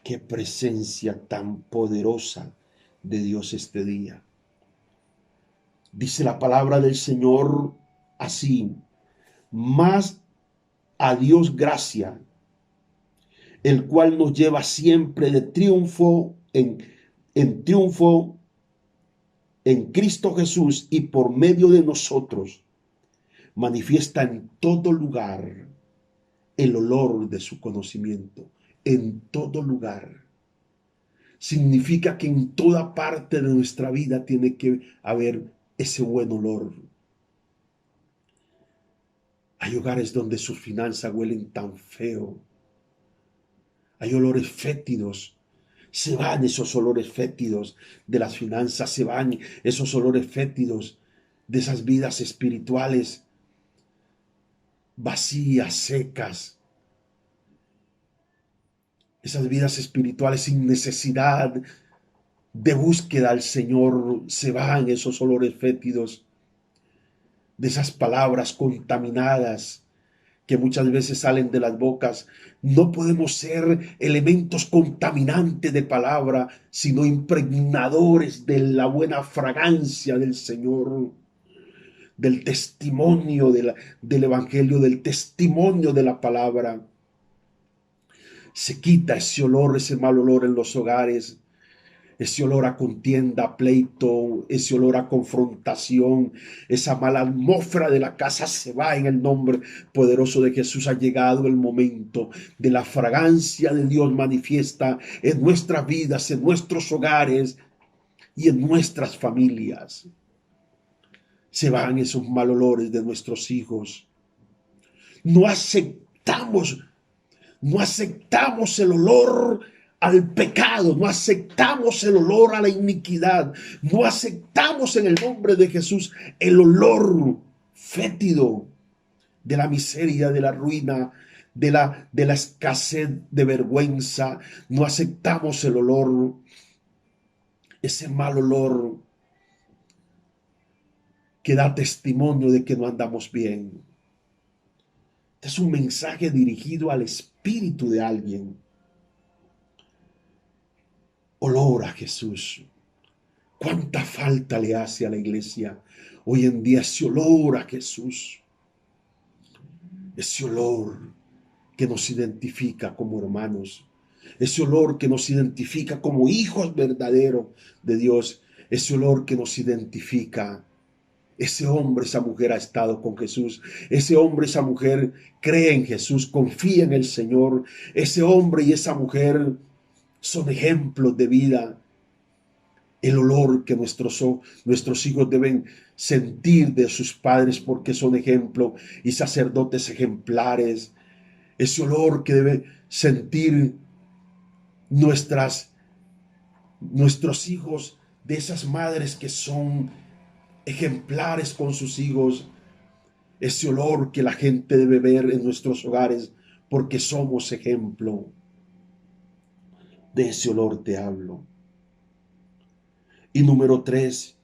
qué presencia tan poderosa de Dios este día. Dice la palabra del Señor así: más a Dios gracia, el cual nos lleva siempre de triunfo en triunfo en Cristo Jesús, y por medio de nosotros manifiesta en todo lugar el olor de su conocimiento. En todo lugar. Significa que en toda parte de nuestra vida tiene que haber ese buen olor. Hay hogares donde sus finanzas huelen tan feo. Hay olores fétidos. Se van esos olores fétidos de las finanzas, se van esos olores fétidos de esas vidas espirituales vacías, secas. Esas vidas espirituales sin necesidad de búsqueda al Señor, se van esos olores fétidos de esas palabras contaminadas que muchas veces salen de las bocas. No podemos ser elementos contaminantes de palabra, sino impregnadores de la buena fragancia del Señor, del testimonio del Evangelio, del testimonio de la palabra. Se quita ese olor, ese mal olor en los hogares, ese olor a contienda, a pleito, ese olor a confrontación, esa mala atmósfera de la casa se va en el nombre poderoso de Jesús. Ha llegado el momento de la fragancia de Dios manifiesta en nuestras vidas, en nuestros hogares y en nuestras familias. Se van esos mal olores de nuestros hijos. No aceptamos el olor al pecado, no aceptamos el olor a la iniquidad, no aceptamos en el nombre de Jesús el olor fétido de la miseria, de la ruina, de la escasez, de vergüenza. No aceptamos el olor, ese mal olor que da testimonio de que no andamos bien. Este es un mensaje dirigido al espíritu de alguien. Olor a Jesús. ¿Cuánta falta le hace a la iglesia hoy en día ese olor a Jesús? Ese olor que nos identifica como hermanos. Ese olor que nos identifica como hijos verdaderos de Dios. Ese olor que nos identifica. Ese hombre, esa mujer ha estado con Jesús. Ese hombre, esa mujer cree en Jesús, confía en el Señor. Ese hombre y esa mujer son ejemplos de vida. el olor que nuestros hijos deben sentir de sus padres porque son ejemplo y sacerdotes ejemplares. Ese olor que deben sentir nuestros hijos de esas madres que son ejemplares con sus hijos. Ese olor que la gente debe ver en nuestros hogares porque somos ejemplo. De ese olor te hablo. Y número 3,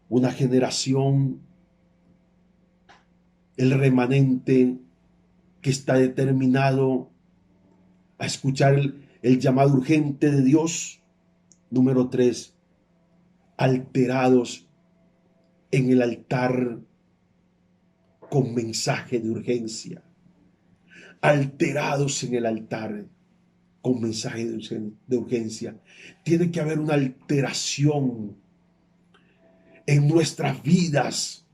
una generación, el remanente que está determinado a escuchar el llamado urgente de Dios. Número 3, alterados en el altar con mensaje de urgencia. Alterados en el altar con mensaje de urgencia. Tiene que haber una alteración en nuestras vidas,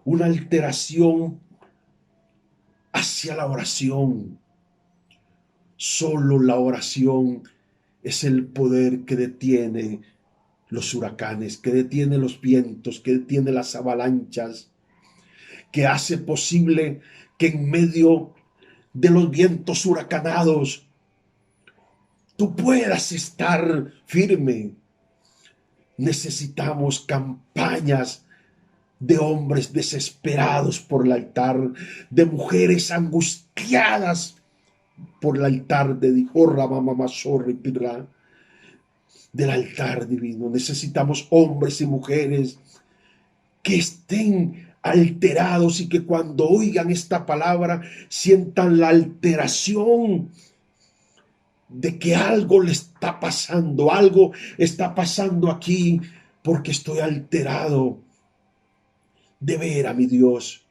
una alteración hacia la oración. Solo la oración es el poder que detiene los huracanes, que detiene los vientos, que detiene las avalanchas, que hace posible que en medio de los vientos huracanados tú puedas estar firme. Necesitamos campañas de hombres desesperados por el altar, de mujeres angustiadas por el altar de del altar divino. Necesitamos hombres y mujeres que estén alterados y que cuando oigan esta palabra sientan la alteración de que algo le está pasando, algo está pasando aquí porque estoy alterado de ver a mi Dios.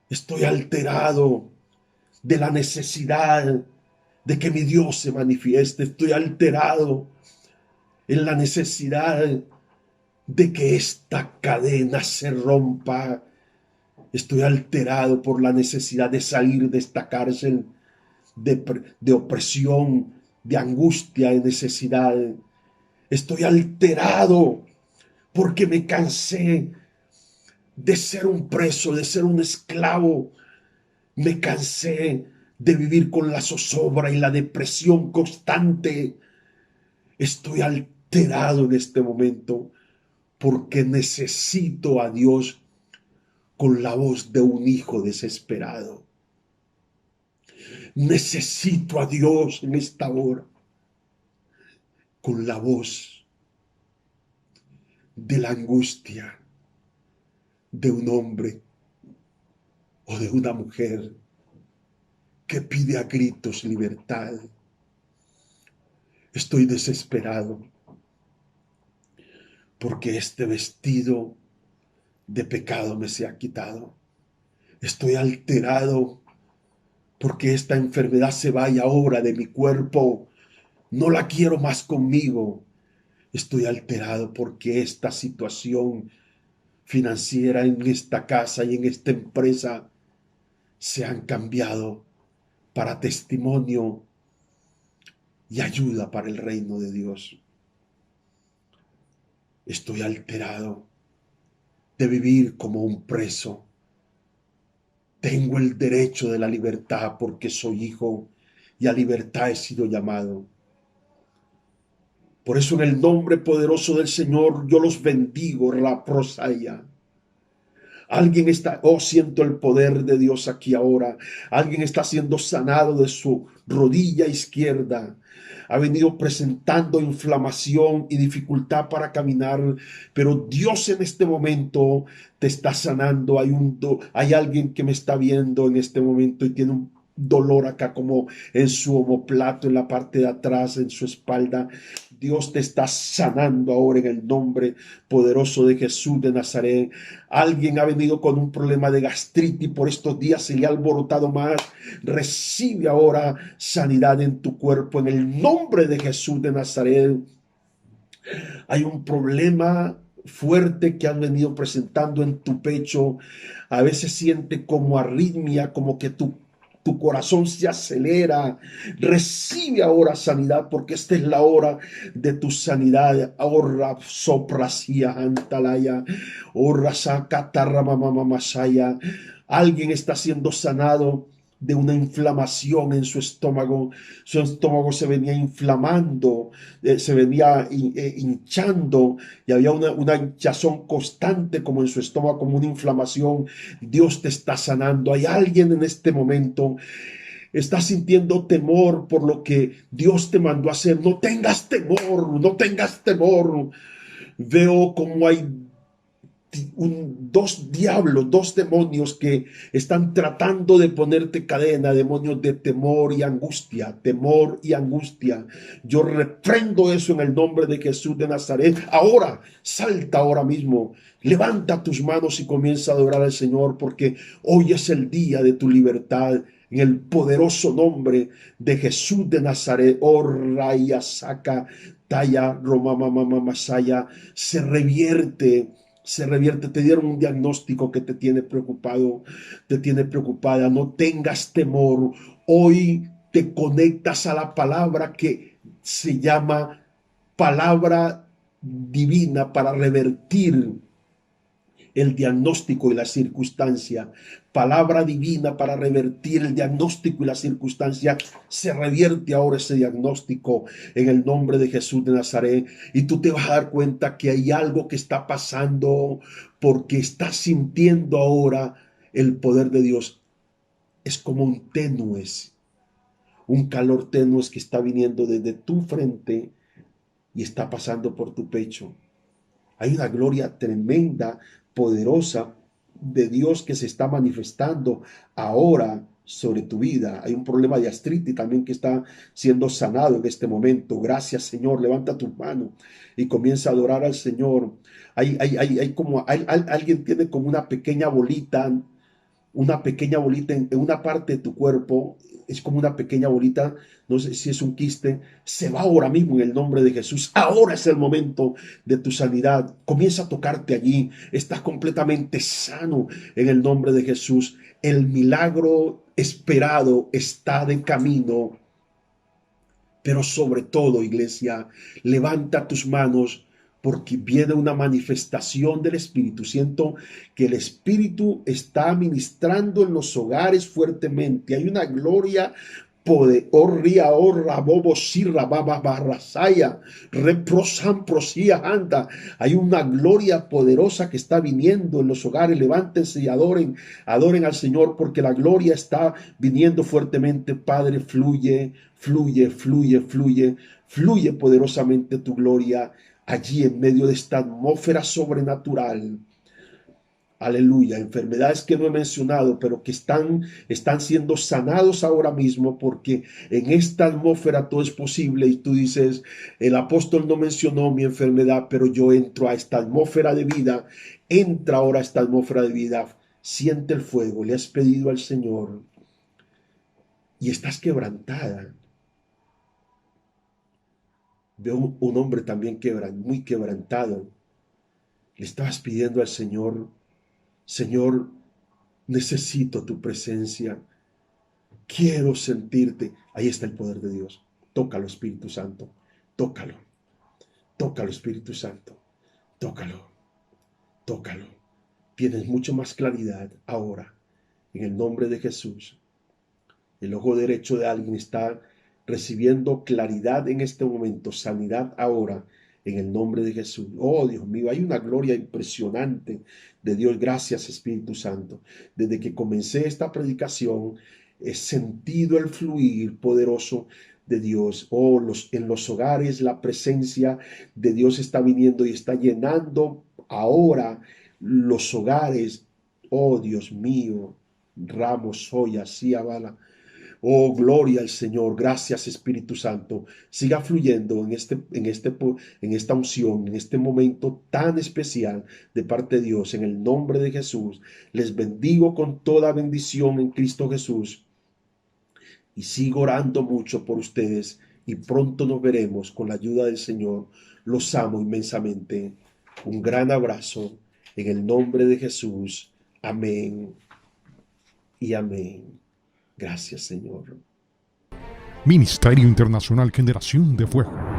Estoy alterado de la necesidad de que mi Dios se manifieste. Estoy alterado en la necesidad de que esta cadena se rompa. Estoy alterado por la necesidad de salir de esta cárcel de opresión, de angustia y necesidad. Estoy alterado porque me cansé de ser un preso, de ser un esclavo. Me cansé de vivir con la zozobra y la depresión constante. Estoy alterado en este momento porque necesito a Dios con la voz de un hijo desesperado. Necesito a Dios en esta hora con la voz de la angustia de un hombre o de una mujer que pide a gritos libertad. Estoy desesperado porque este vestido de pecado me se ha quitado. Estoy alterado porque esta enfermedad se vaya ahora de mi cuerpo. No la quiero más conmigo. Estoy alterado porque esta situación financiera en esta casa y en esta empresa se han cambiado para testimonio y ayuda para el reino de Dios. Estoy alterado de vivir como un preso. Tengo el derecho de la libertad porque soy hijo y a libertad he sido llamado. Por eso en el nombre poderoso del Señor yo los bendigo, la prosaya. Alguien está, siento el poder de Dios aquí ahora. Alguien está siendo sanado de su rodilla izquierda. Ha venido presentando inflamación y dificultad para caminar, pero Dios en este momento te está sanando. Hay alguien que me está viendo en este momento y tiene un dolor acá como en su omoplato, en la parte de atrás, en su espalda. Dios te está sanando ahora en el nombre poderoso de Jesús de Nazaret. Alguien ha venido con un problema de gastritis por estos días, se le ha alborotado más. Recibe ahora sanidad en tu cuerpo en el nombre de Jesús de Nazaret. Hay un problema fuerte que has venido presentando en tu pecho. A veces siente como arritmia, como que tu tu corazón se acelera. Recibe ahora sanidad, porque esta es la hora de tu sanidad. Ahora soprasia antalaya. Ahora sacatarra masaya. Alguien está siendo sanado de una inflamación en su estómago. Su estómago se venía inflamando, se venía hinchando, y había una hinchazón constante como en su estómago, como una inflamación. Dios te está sanando. Hay alguien en este momento, está sintiendo temor por lo que Dios te mandó a hacer. No tengas temor, no tengas temor. Veo como hay dos diablos, dos demonios que están tratando de ponerte cadena, demonios de temor y angustia, temor y angustia. Yo reprendo eso en el nombre de Jesús de Nazaret. Ahora, salta ahora mismo, levanta tus manos y comienza a adorar al Señor, porque hoy es el día de tu libertad. En el poderoso nombre de Jesús de Nazaret, oh Raya Saca, Taya, Roma, Mama, Masaya, se revierte. Te dieron un diagnóstico que te tiene preocupado, te tiene preocupada. No tengas temor. Hoy te conectas a la palabra que se llama palabra divina para revertir el diagnóstico y la circunstancia. Palabra divina para revertir el diagnóstico y la circunstancia. Se revierte ahora ese diagnóstico en el nombre de Jesús de Nazaret. Y tú te vas a dar cuenta que hay algo que está pasando, porque estás sintiendo ahora el poder de Dios. Es como un calor tenue que está viniendo desde tu frente y está pasando por tu pecho. Hay una gloria tremenda, poderosa de Dios que se está manifestando ahora sobre tu vida. Hay un problema de artritis también que está siendo sanado en este momento. Gracias, Señor. Levanta tus manos y comienza a adorar al Señor. Alguien tiene como una pequeña bolita en una parte de tu cuerpo. Es como una pequeña bolita, no sé si es un quiste. Se va ahora mismo en el nombre de Jesús. Ahora es el momento de tu sanidad. Comienza a tocarte allí. Estás completamente sano en el nombre de Jesús. El milagro esperado está de camino. Pero sobre todo, iglesia, levanta tus manos, porque viene una manifestación del Espíritu. Siento que el Espíritu está ministrando en los hogares fuertemente. Hay una gloria poder, orria, orra, bobo, sirra, baba, barrasaya, reprosan, prosía, anda. Hay una gloria poderosa que está viniendo en los hogares. Levántense y adoren al Señor, porque la gloria está viniendo fuertemente. Padre, fluye, fluye, fluye, fluye, fluye poderosamente tu gloria allí en medio de esta atmósfera sobrenatural. Aleluya. Enfermedades que no he mencionado, pero que están siendo sanados ahora mismo, porque en esta atmósfera todo es posible. Y tú dices, el apóstol no mencionó mi enfermedad, pero yo entro a esta atmósfera de vida. Entra ahora a esta atmósfera de vida. Siente el fuego. Le has pedido al Señor y estás quebrantada. Veo un hombre también muy quebrantado. Le estabas pidiendo al Señor, Señor, necesito tu presencia. Quiero sentirte. Ahí está el poder de Dios. Tócalo, Espíritu Santo. Tócalo. Tócalo, Espíritu Santo. Tócalo. Tócalo. Tienes mucho más claridad ahora. En el nombre de Jesús. El ojo derecho de alguien está recibiendo claridad en este momento, sanidad ahora, en el nombre de Jesús. Oh, Dios mío, hay una gloria impresionante de Dios. Gracias, Espíritu Santo. Desde que comencé esta predicación, he sentido el fluir poderoso de Dios. Oh, en los hogares la presencia de Dios está viniendo y está llenando ahora los hogares. Oh, Dios mío. Ramos, hoy así avala. Oh, gloria al Señor. Gracias, Espíritu Santo. Siga fluyendo en esta unción, en este momento tan especial de parte de Dios. En el nombre de Jesús, les bendigo con toda bendición en Cristo Jesús. Y sigo orando mucho por ustedes. Y pronto nos veremos con la ayuda del Señor. Los amo inmensamente. Un gran abrazo en el nombre de Jesús. Amén y amén. Gracias, Señor. Ministerio Internacional Generación de Fuego.